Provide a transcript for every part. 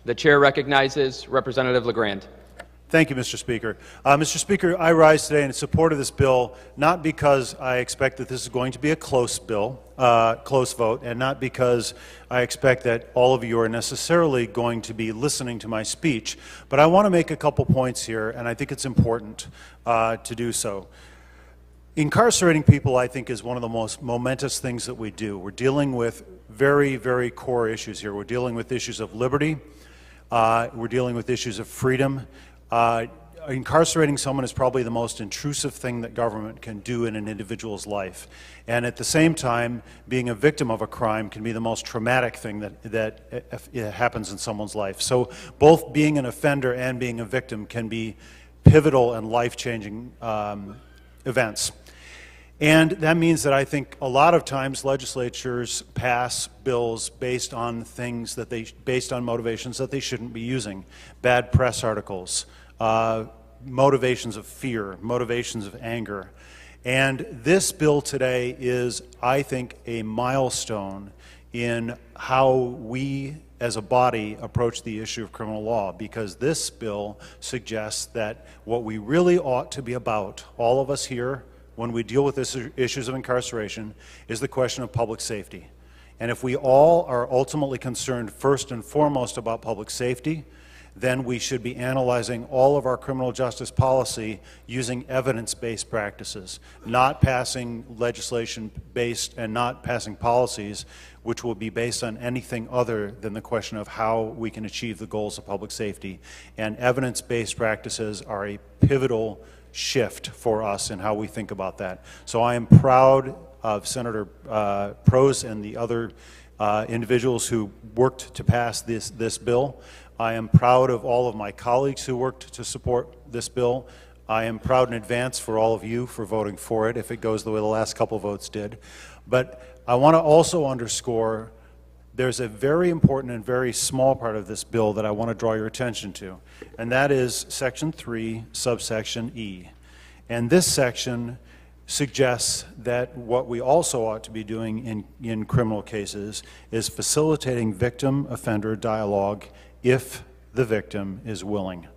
The chair recognizes Representative LaGrand. Thank you, Mr. Speaker. Mr. Speaker, I rise today in support of this bill, not because I expect that this is going to be a close bill, close vote, and not because I expect that all of you are necessarily going to be listening to my speech, but I want to make a couple points here, and I think it's important to do so. Incarcerating people, I think, is one of the most momentous things that we do. We're dealing with very, very core issues here. We're dealing with issues of liberty. We're dealing with issues of freedom. Incarcerating someone is probably the most intrusive thing that government can do in an individual's life. And at the same time, being a victim of a crime can be the most traumatic thing that happens in someone's life. So both being an offender and being a victim can be pivotal and life-changing events. And that means that I think a lot of times legislatures pass bills based on based on motivations that they shouldn't be using. Bad press articles, motivations of fear, motivations of anger. And this bill today is, I think, a milestone in how we as a body approach the issue of criminal law, because this bill suggests that what we really ought to be about, all of us here, when we deal with issues of incarceration, is the question of public safety. And if we all are ultimately concerned first and foremost about public safety, then we should be analyzing all of our criminal justice policy using evidence-based practices, not passing legislation based and not passing policies which will be based on anything other than the question of how we can achieve the goals of public safety. And evidence-based practices are a pivotal shift for us in how we think about that. So I am proud of Senator Prose and the other individuals who worked to pass this bill. I am proud of all of my colleagues who worked to support this bill. I am proud in advance for all of you for voting for it if it goes the way the last couple votes did. But I want to also underscore there's a very important and very small part of this bill that I want to draw your attention to, and that is Section 3, subsection E. And this section suggests that what we also ought to be doing in criminal cases is facilitating victim-offender dialogue if the victim is willing.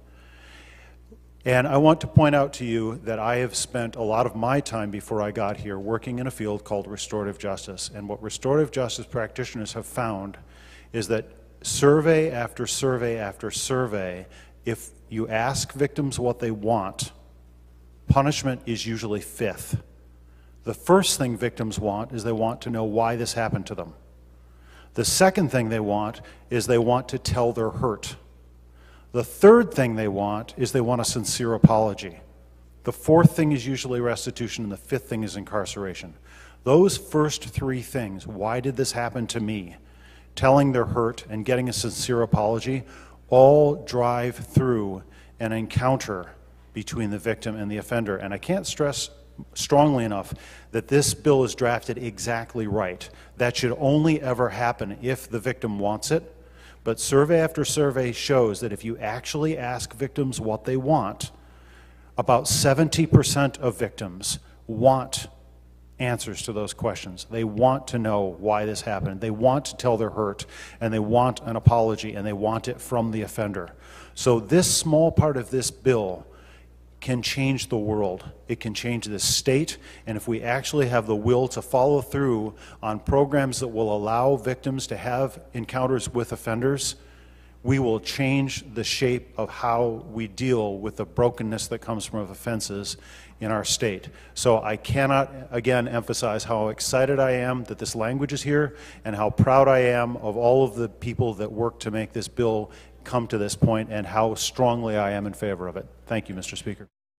And I want to point out to you that I have spent a lot of my time before I got here working in a field called restorative justice. And what restorative justice practitioners have found is that survey after survey after survey, if you ask victims what they want, punishment is usually fifth. The first thing victims want is they want to know why this happened to them. The second thing they want is they want to tell their hurt. The third thing they want is they want a sincere apology. The fourth thing is usually restitution, and the fifth thing is incarceration. Those first three things, why did this happen to me, telling their hurt and getting a sincere apology, all drive through an encounter between the victim and the offender. And I can't stress strongly enough that this bill is drafted exactly right. That should only ever happen if the victim wants it. But survey after survey shows that if you actually ask victims what they want, about 70% of victims want answers to those questions. They want to know why this happened. They want to tell their hurt, and they want an apology, and they want it from the offender. So this small part of this bill can change the world. It can change this state, and if we actually have the will to follow through on programs that will allow victims to have encounters with offenders, we will change the shape of how we deal with the brokenness that comes from offenses in our state. So I cannot, again, emphasize how excited I am that this language is here and how proud I am of all of the people that worked to make this bill come to this point and how strongly I am in favor of it. Thank you, Mr. Speaker.